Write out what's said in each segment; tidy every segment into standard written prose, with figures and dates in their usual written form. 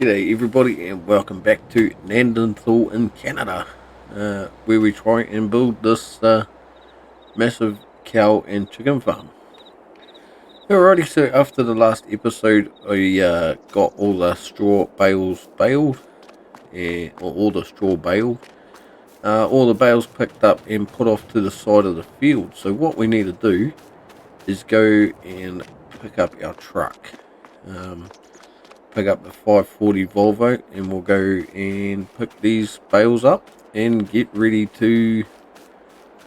G'day everybody and welcome back to Neanderthal in Canada, where we try and build this massive cow and chicken farm. Alrighty, so after the last episode I got all the straw bales baled, or all the straw baled, all the bales picked up and put off to the side of the field. So what we need to do is go and pick up our truck. Pick up the 540 Volvo and we'll go and pick these bales up and get ready to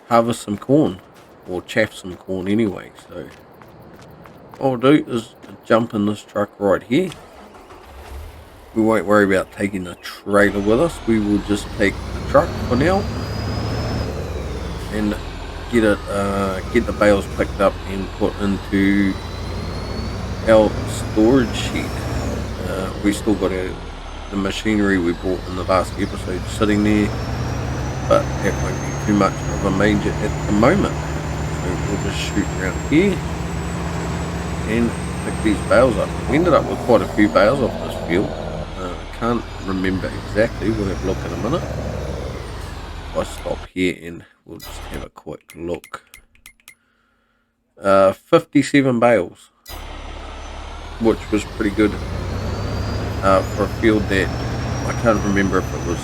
harvest some corn, or chaff some corn anyway. So what I'll do is jump in this truck right here. We won't worry about taking the trailer with us, we will just take the truck for now and get the bales picked up and put into our storage shed. We still got the machinery we bought in the last episode sitting there, but that won't be too much of a major at the moment. So we'll just shoot around here and pick these bales up. We ended up with quite a few bales off this field. I can't remember exactly, we'll have a look in a minute. If I stop here and we'll just have a quick look. 57 bales, which was pretty good. For a field that I can't remember if it was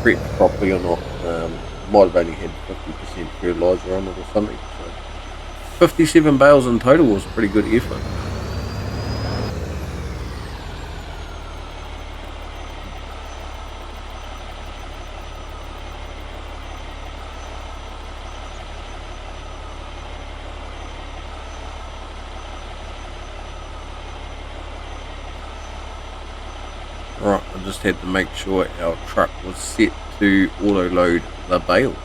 prepped properly or not. Might have only had 50% fertiliser on it or something. So 57 bales in total was a pretty good effort. Right, I just had to make sure our truck was set to auto load the bales.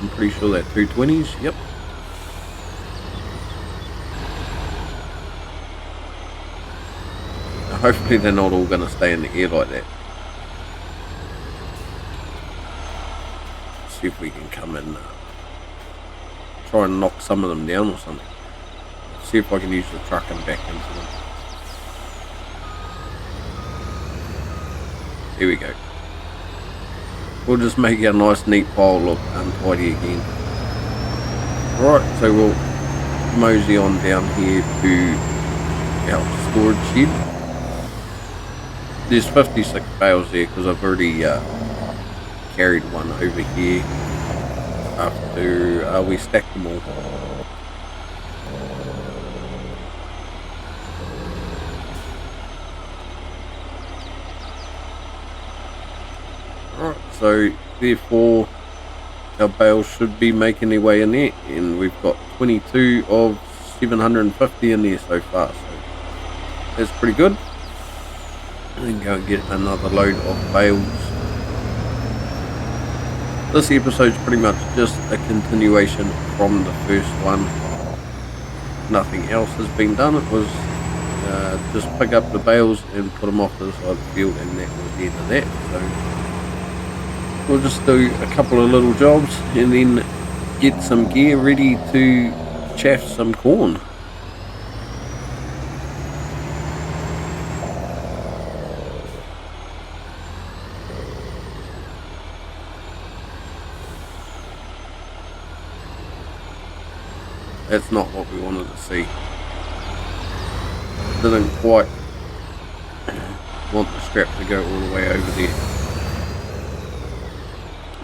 I'm pretty sure they're 220s, yep. Now hopefully they're not all going to stay in the air like that. Let's see if we can come and try and knock some of them down or something. See if I can use the truck and back into them. Here we go. We'll just make our nice neat pile look untidy again. Right, so we'll mosey on down here to our storage shed. There's 56 bales there because I've already carried one over here after we stacked them all. Alright, so therefore our bales should be making their way in there, and we've got 22 of 750 in there so far, so that's pretty good. And then go and get another load of bales. This episode's pretty much just a continuation from the first one. Nothing else has been done. It was just pick up the bales and put them off to the side of the field, and that was the end of that. So we'll just do a couple of little jobs and then get some gear ready to chaff some corn. That's not what we wanted to see. Didn't quite want the strap to go all the way over there.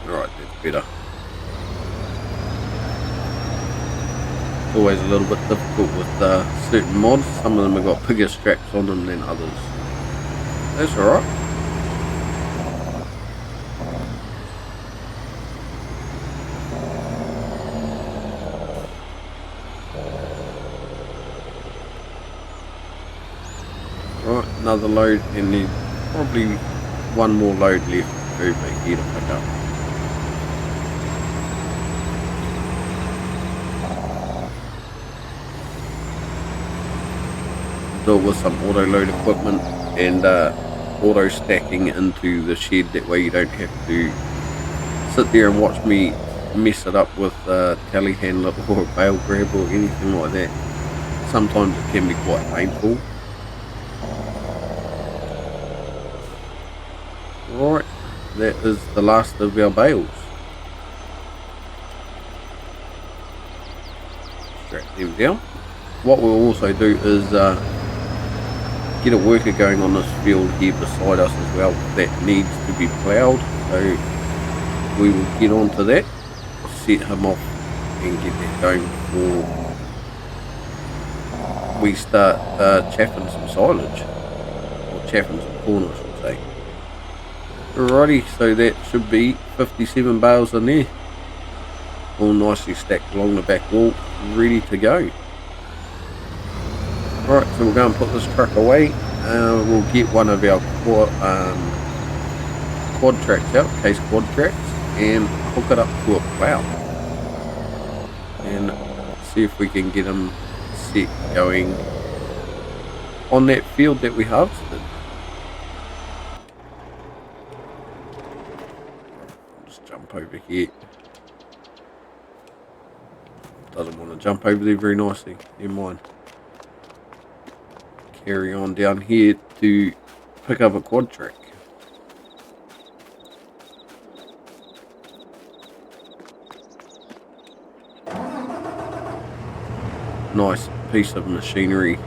Alright, that's better. It's always a little bit difficult with certain mods. Some of them have got bigger straps on them than others. That's alright. Right, another load, and then probably one more load left over here to pick up. Do it with some auto load equipment and auto stacking into the shed. That way you don't have to sit there and watch me mess it up with a telehandler or a bale grab or anything like that. Sometimes it can be quite painful. Right, that is the last of our bales. Strap them down. What we'll also do is get a worker going on this field here beside us as well that needs to be ploughed. So we will get onto that, set him off and get that going before we start chaffing some silage, or chaffing some corn I should say. Alrighty, so that should be 57 bales in there, all nicely stacked along the back wall, ready to go. Right, so we'll go and put this truck away. We'll get one of our quad tracks out, case quad tracks, and hook it up to a plough and see if we can get them set going on that field that we harvested. I'll just jump over here. Doesn't want to jump over there very nicely, never mind. Carry on down here to pick up a quad track. Nice piece of machinery.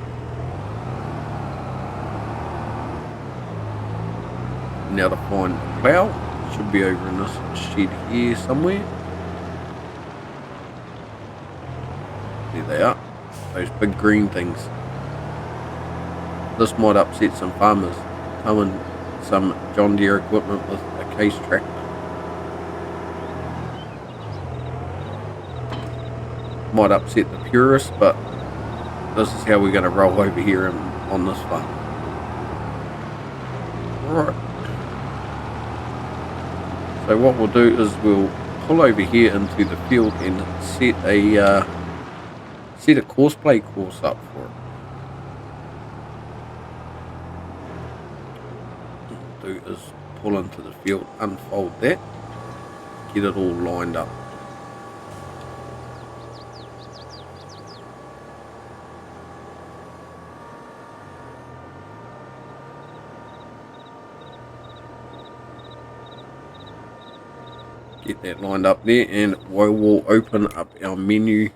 Now to find the plough. Should be over in this shed here somewhere. There they are, those big green things. This might upset some farmers, towing some John Deere equipment with a case tractor. Might upset the purists, but this is how we're going to roll over here on this farm. Right. So what we'll do is we'll pull over here into the field and set a course play course up for it. What we'll do is pull into the field, unfold that, get it all lined up. Get that lined up there, and we will open up our menu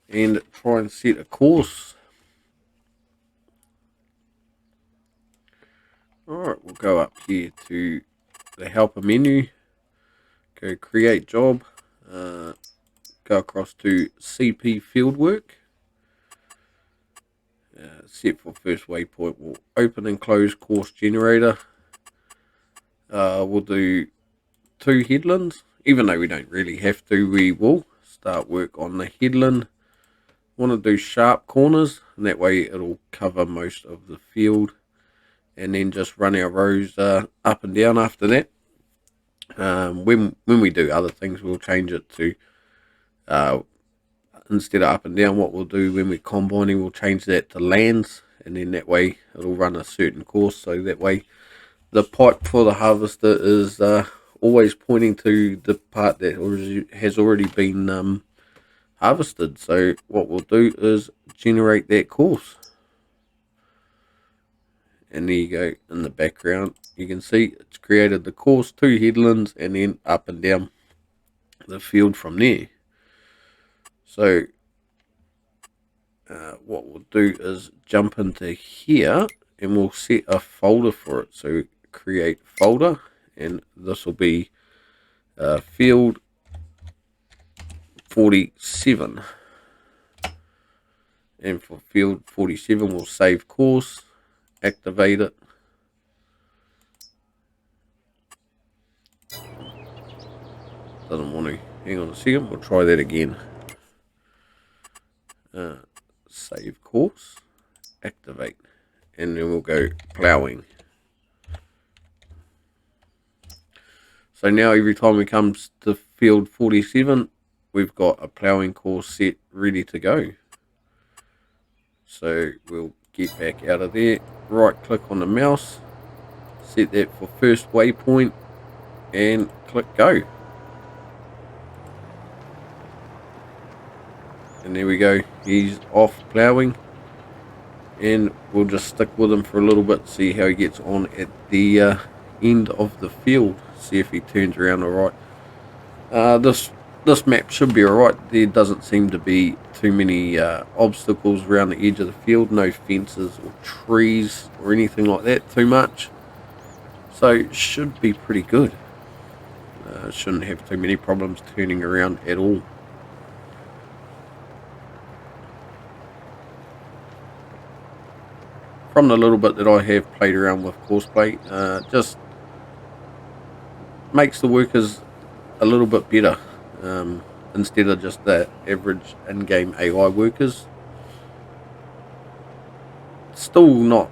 and try and set a course. Alright, we'll go up here to the helper menu, go create job, go across to CP fieldwork, set for first waypoint. We'll open and close course generator. We'll do 2 headlands, even though we don't really have to. We will start work on the headland. Want to do sharp corners, and that way it'll cover most of the field, and then just run our rows up and down after that. When we do other things, we'll change it to instead of up and down, what we'll do when we're combining, we'll change that to lands, and then that way it'll run a certain course, so that way the pipe for the harvester is always pointing to the part that has already been harvested. So what we'll do is generate that course, and there you go. In the background you can see it's created the course, 2 headlands, and then up and down the field from there. So what we'll do is jump into here, and we'll set a folder for it. So create folder, and this will be field 47, and for field 47 we'll save course, activate it, doesn't want to. Hang on a second, we'll try that again. Save course, activate, and then we'll go ploughing. So now every time we come to field 47, we've got a ploughing course set ready to go. So we'll get back out of there, right click on the mouse, set that for first waypoint, and click go. And there we go, he's off ploughing, and we'll just stick with him for a little bit, see how he gets on at the end of the field, see if he turns around alright. This map should be alright. There doesn't seem to be too many obstacles around the edge of the field, no fences or trees or anything like that too much. So it should be pretty good. Shouldn't have too many problems turning around at all. From the little bit that I have played around with courseplay, just makes the workers a little bit better, instead of just the average in-game AI workers. Still not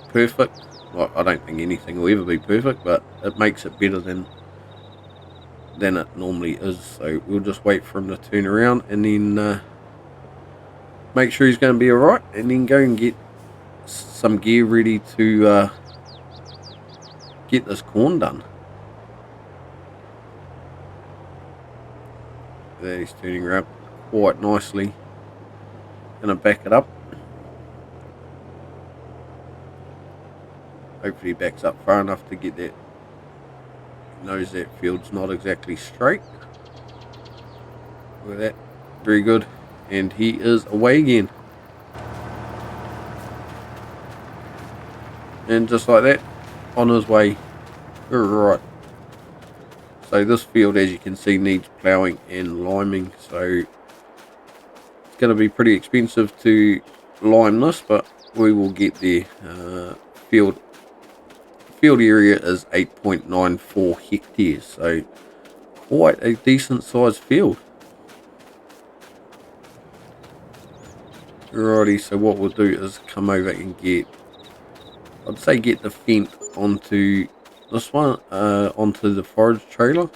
perfect. Like, I don't think anything will ever be perfect, but it makes it better than it normally is. So we'll just wait for him to turn around and then make sure he's going to be alright, and then go and get some gear ready to get this corn done. There, he's turning around quite nicely. Gonna back it up. Hopefully he backs up far enough to get that. He knows that field's not exactly straight. Look at that. Very good. And he is away again. And just like that, on his way. Right. So this field, as you can see, needs ploughing and liming. So it's going to be pretty expensive to lime this, but we will get there. Field area is 8.94 hectares, so quite a decent sized field. Alrighty, so what we'll do is come over and get the fence onto this one, onto the forage trailer.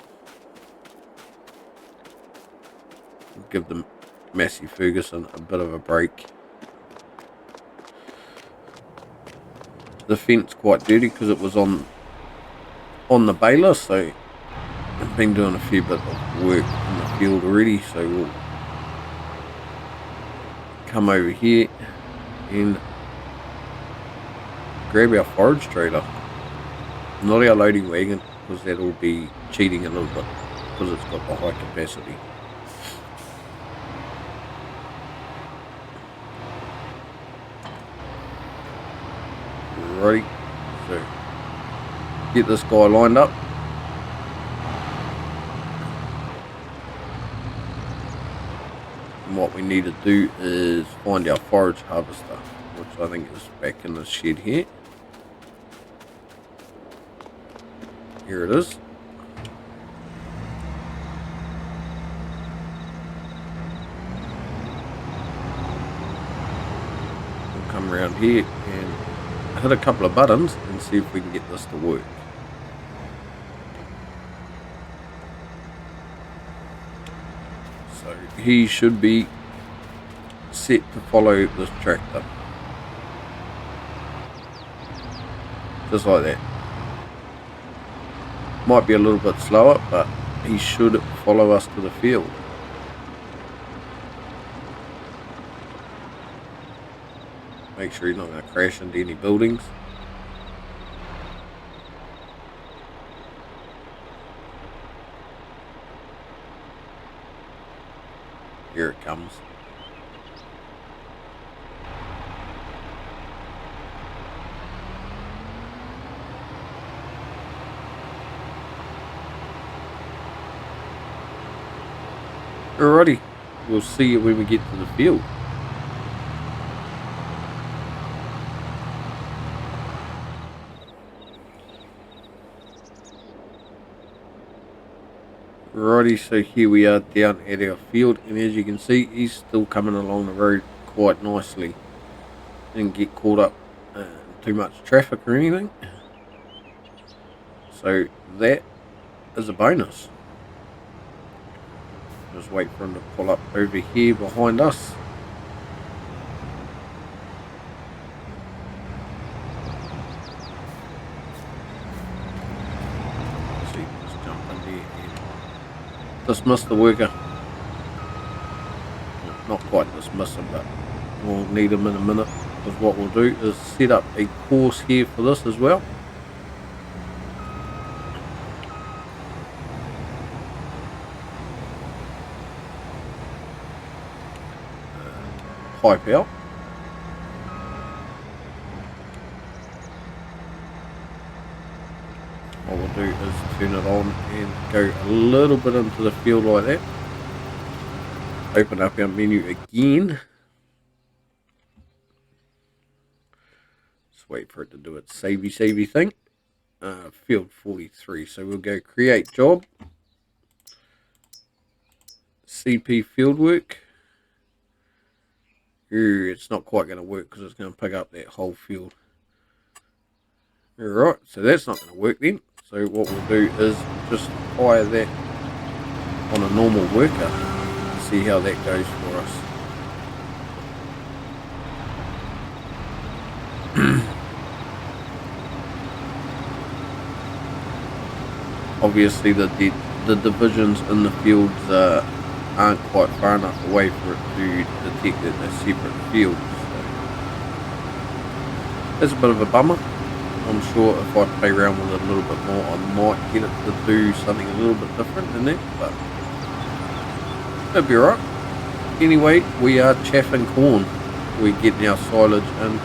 Give the Massey Ferguson a bit of a break. The fence quite dirty because it was on the baler, so I've been doing a fair bit of work in the field already, so we'll come over here and grab our forage trailer, not our loading wagon, because that'll be cheating a little bit because it's got the high capacity. Alrighty, so get this guy lined up. And what we need to do is find our forage harvester, which I think is back in the shed here. Here it is. We'll come around here and hit a couple of buttons and see if we can get this to work. So he should be set to follow this tractor. Just like that. Might be a little bit slower, but he should follow us to the field. Make sure he's not going to crash into any buildings. Here it comes. Alrighty, we'll see you when we get to the field. Alrighty, so here we are down at our field, and as you can see, he's still coming along the road quite nicely. Didn't get caught up in too much traffic or anything. So that is a bonus. Just wait for him to pull up over here behind us. See, just jump in there and dismiss the worker. Well, not quite dismiss him, but we'll need him in a minute. Because what we'll do is set up a course here for this as well. pipe out. What we'll do is turn it on and go a little bit into the field like that. Open up our menu again. Just wait for it to do its savey thing. Field 43. So we'll go create job. CP fieldwork. It's not quite going to work because it's going to pick up that whole field. Alright, so that's not going to work then. So what we'll do is just hire that on a normal worker. See how that goes for us. Obviously the divisions in the fields aren't quite far enough away for it to detect that they're separate fields. So that's a bit of a bummer. I'm sure if I play around with it a little bit more, I might get it to do something a little bit different than that, but that'll be alright. Anyway, we are chaffing corn. We're getting our silage in,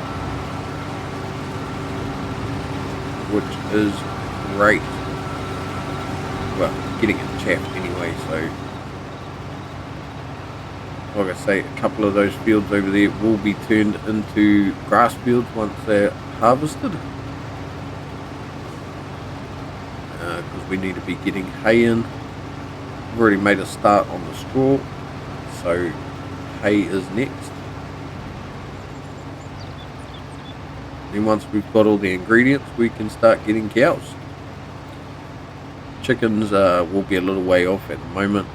which is great. Well, getting it chaffed anyway, so like I say, a couple of those fields over there will be turned into grass fields once they're harvested. Because we need to be getting hay in. We've already made a start on the straw, so hay is next. And once we've got all the ingredients, we can start getting cows. Chickens will be a little way off at the moment.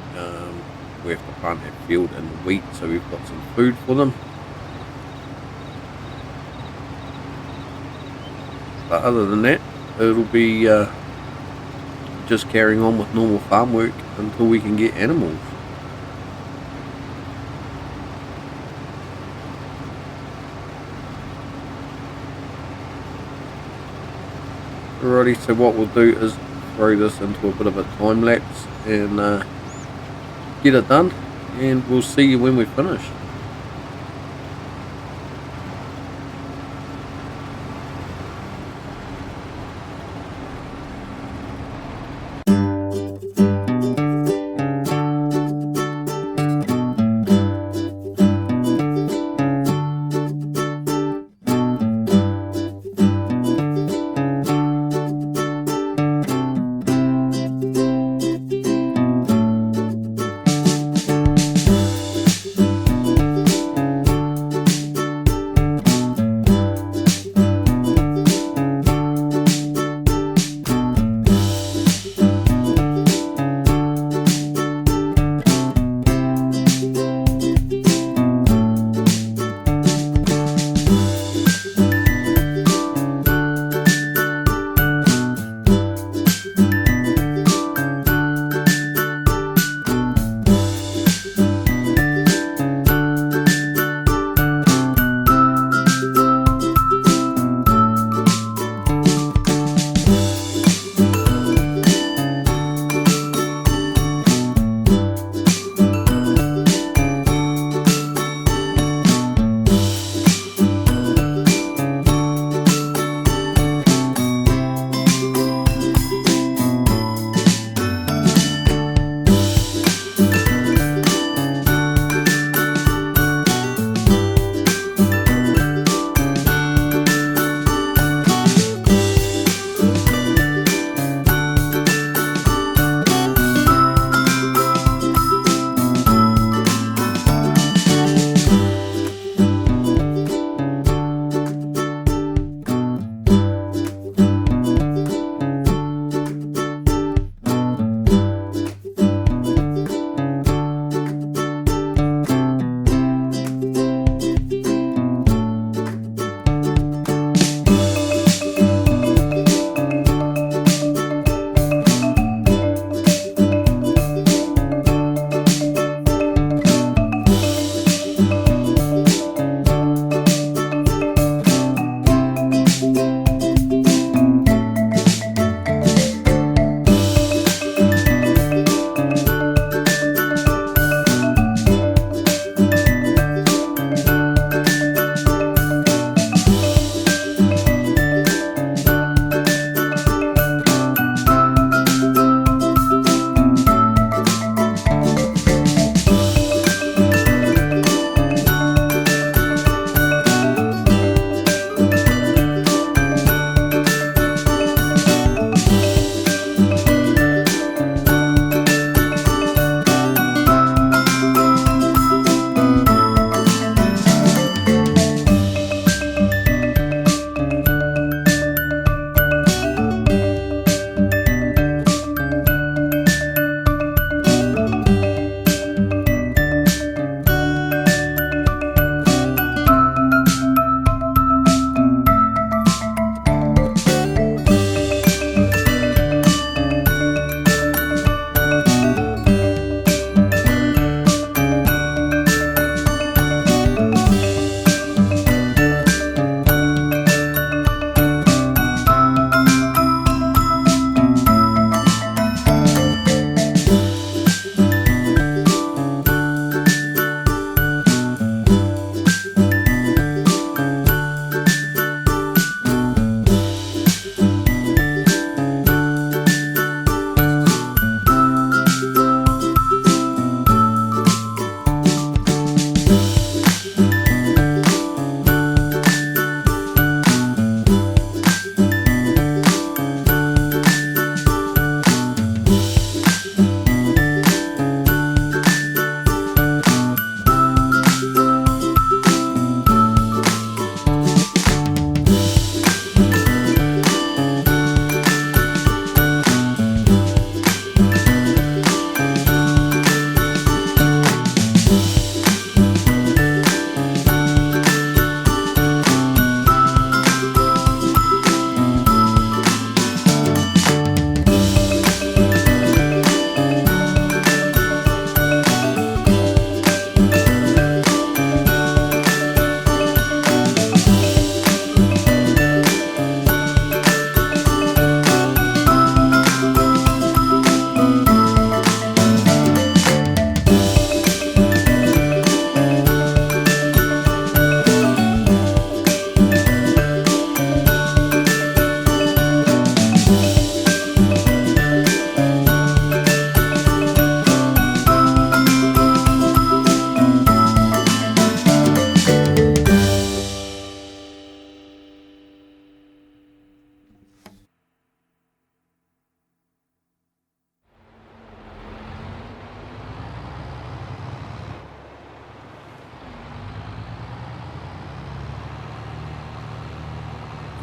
We have to plant that field in wheat, so we've got some food for them. But other than that, it'll be just carrying on with normal farm work until we can get animals. Alrighty, so what we'll do is throw this into a bit of a time lapse and get it done, and we'll see you when we finish.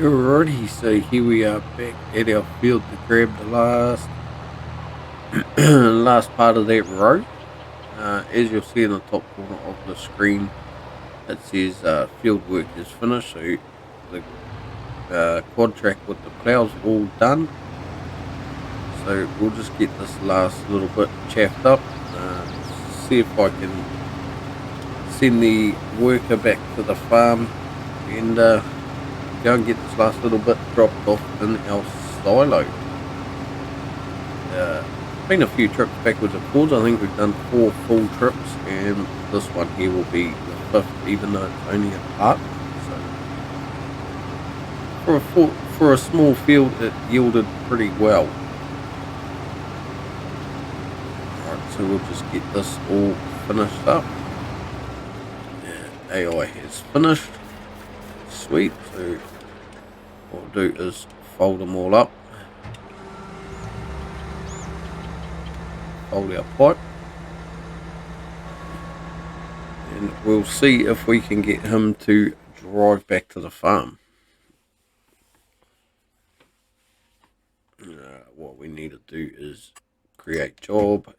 Alrighty, so here we are back at our field to grab the last last part of that row. As you'll see in the top corner of the screen, it says field work is finished. So the quad track with the plows all done. So we'll just get this last little bit chaffed up. See if I can send the worker back to the farm and go and get this last little bit dropped off in our silo. Been a few trips backwards and forwards. I think we've done 4 full trips, and this one here will be the 5th, even though it's only a part. So for a small field, it yielded pretty well. Alright, so we'll just get this all finished up. AI has finished. Sweet. So what we'll do is fold them all up. Fold our pipe. And we'll see if we can get him to drive back to the farm. What we need to do is create job.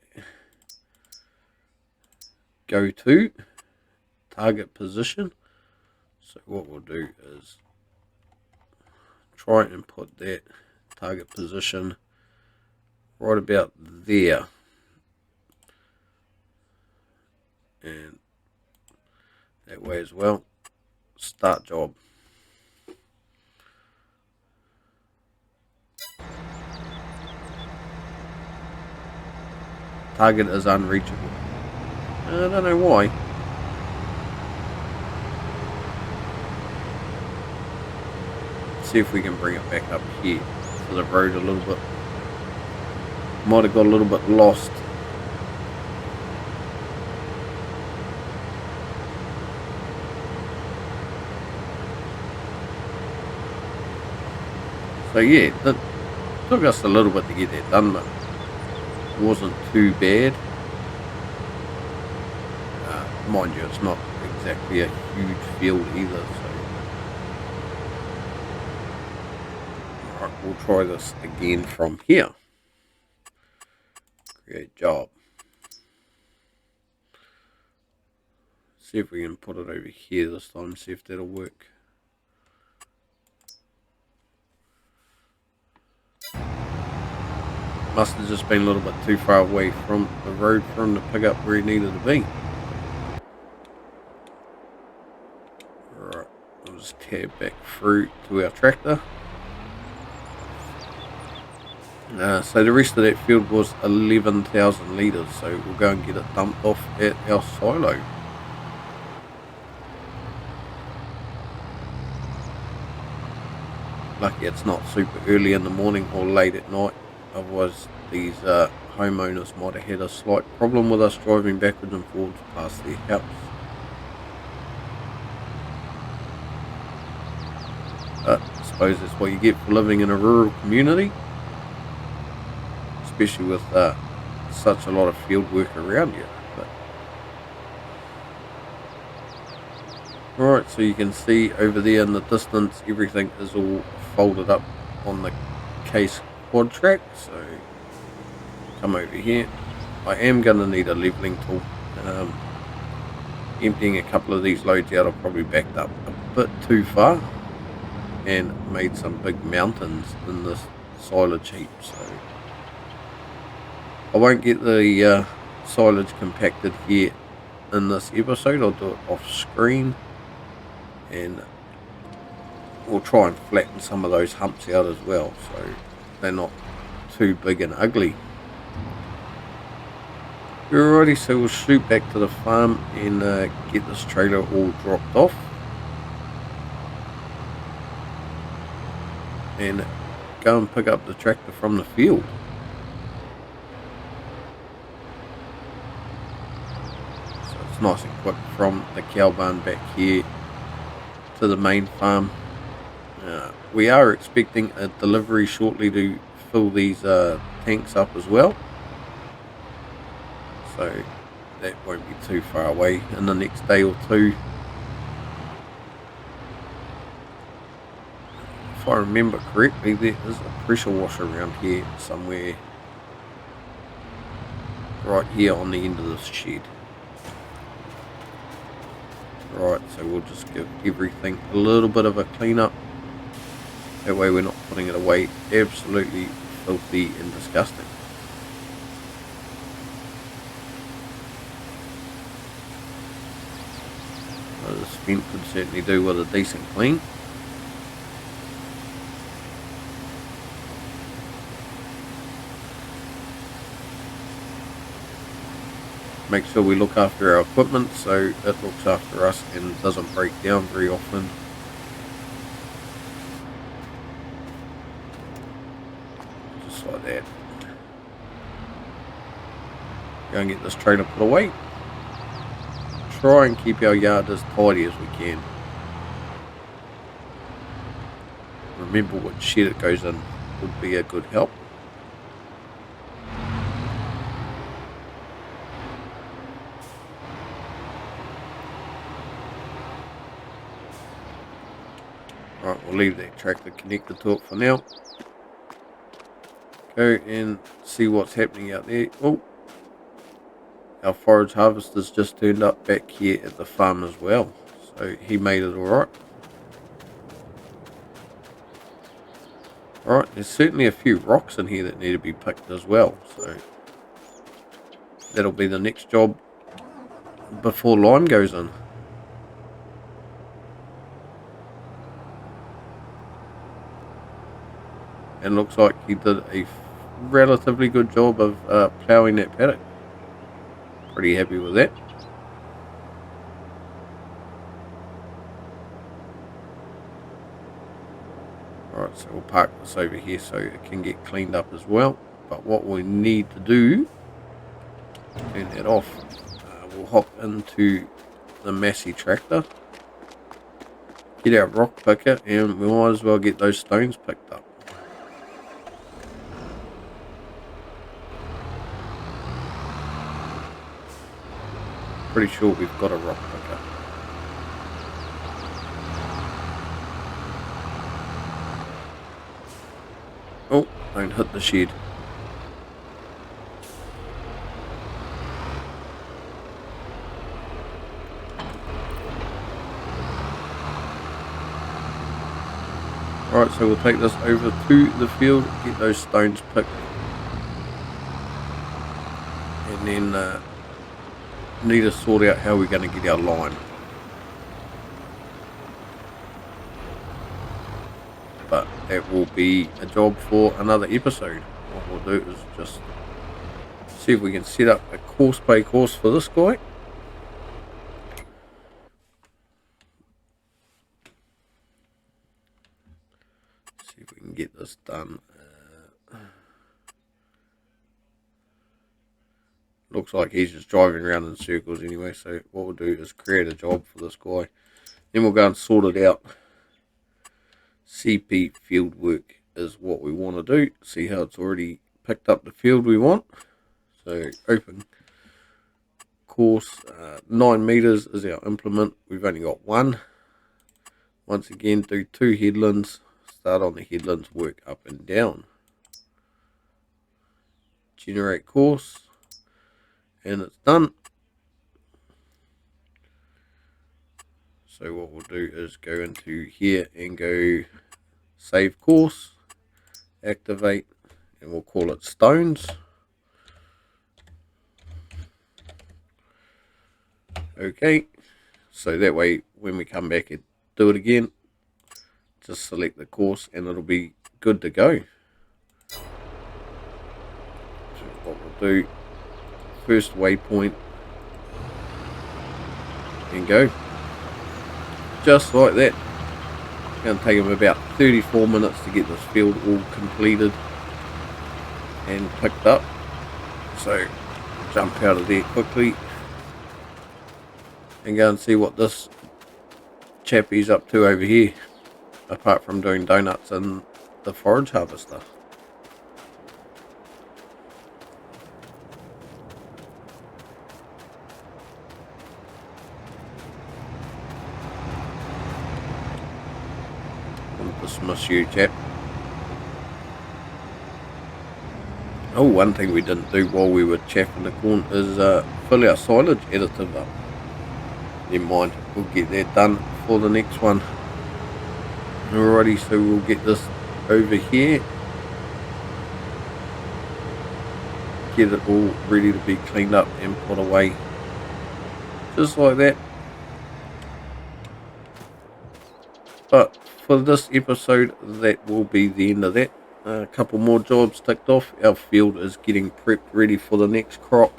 Go to target position. So what we'll do is try and put that target position right about there, and that way as well. Start job. Target is unreachable. I don't know why. See if we can bring it back up here to the road a little bit. Might have got a little bit lost. So yeah, it took us a little bit to get that done, but it wasn't too bad. Mind you, it's not exactly a huge field either, so alright, we'll try this again from here. Create job. See if we can put it over here this time, see if that'll work. Must have just been a little bit too far away from the road for him to pick up where he needed to be. Alright, we'll just tab back through to our tractor. So the rest of that field was 11,000 litres, so we'll go and get it dumped off at our silo. Lucky it's not super early in the morning or late at night, otherwise these homeowners might have had a slight problem with us driving backwards and forwards past their house. But I suppose that's what you get for living in a rural community, especially with such a lot of field work around you. Alright, so you can see over there in the distance everything is all folded up on the case quad track. So come over here. I am going to need a leveling tool. Emptying a couple of these loads out, I've probably backed up a bit too far and made some big mountains in this silage heap. So I won't get the silage compacted here in this episode. I'll do it off screen, and we'll try and flatten some of those humps out as well, so they're not too big and ugly. Alrighty, so we'll shoot back to the farm and get this trailer all dropped off, and go and pick up the tractor from the field. So it's nice and quick from the cow barn back here to the main farm. We are expecting a delivery shortly to fill these tanks up as well, so that won't be too far away in the next day or two. if I remember correctly, there is a pressure washer around here somewhere. Right here on the end of this shed. Right, so we'll just give everything a little bit of a clean up. That way we're not putting it away absolutely filthy and disgusting. So this vent could certainly do with a decent clean. Make sure we look after our equipment so it looks after us and doesn't break down very often. Just like that. Go and get this trailer put away. Try and keep our yard as tidy as we can. Remember what shed it goes in would be a good help. Right, we'll leave that tractor connected to it for now. Go and see what's happening out there. Oh, our forage harvester's just turned up back here at the farm as well. So he made it alright. Alright, there's certainly a few rocks in here that need to be picked as well. So that'll be the next job before lime goes in. And looks like he did a relatively good job of ploughing that paddock. Pretty happy with that. Alright, so we'll park this over here so it can get cleaned up as well. But what we need to do, turn that off, we'll hop into the Massey tractor, get our rock picker, and we might as well get those stones picked up. Pretty sure we've got a rock picker. Oh, don't hit the shed. Alright, so we'll take this over to the field, get those stones picked, and then need to sort out how we're going to get our lime. But that will be a job for another episode. What we'll do is just see if we can set up a course by course for this guy. See if we can get this done. Looks like he's just driving around in circles anyway, so what we'll do is create a job for this guy. Then we'll go and sort it out. CP field work is what we want to do. See how it's already picked up the field we want. So open course, 9 meters is our implement. We've only got one. Once again, do 2 headlands. Start on the headlands, work up and down. Generate course. And it's done. So what we'll do is go into here and go save course, activate, and we'll call it stones. Okay, so that way when we come back and do it again, just select the course and it'll be good to go. So what we'll do, first waypoint, and go. Just like that. It's going to take him about 34 minutes to get this field all completed and picked up. So jump out of there quickly and go and see what this chappie's up to over here, apart from doing donuts and the forage harvester. I'll dismiss you, chap. Oh, one thing we didn't do while we were chaffing the corn is fill our silage additive up. Never mind, we'll get that done for the next one. Alrighty, so we'll get this over here. Get it all ready to be cleaned up and put away. Just like that. But for this episode, that will be the end of that. A couple more jobs ticked off. Our field is getting prepped ready for the next crop.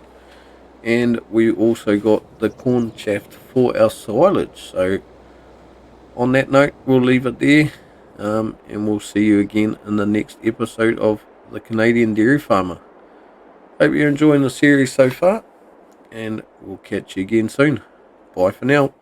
And we also got the corn chaffed for our silage. So on that note, we'll leave it there. And we'll see you again in the next episode of The Canadian Dairy Farmer. Hope you're enjoying the series so far. And we'll catch you again soon. Bye for now.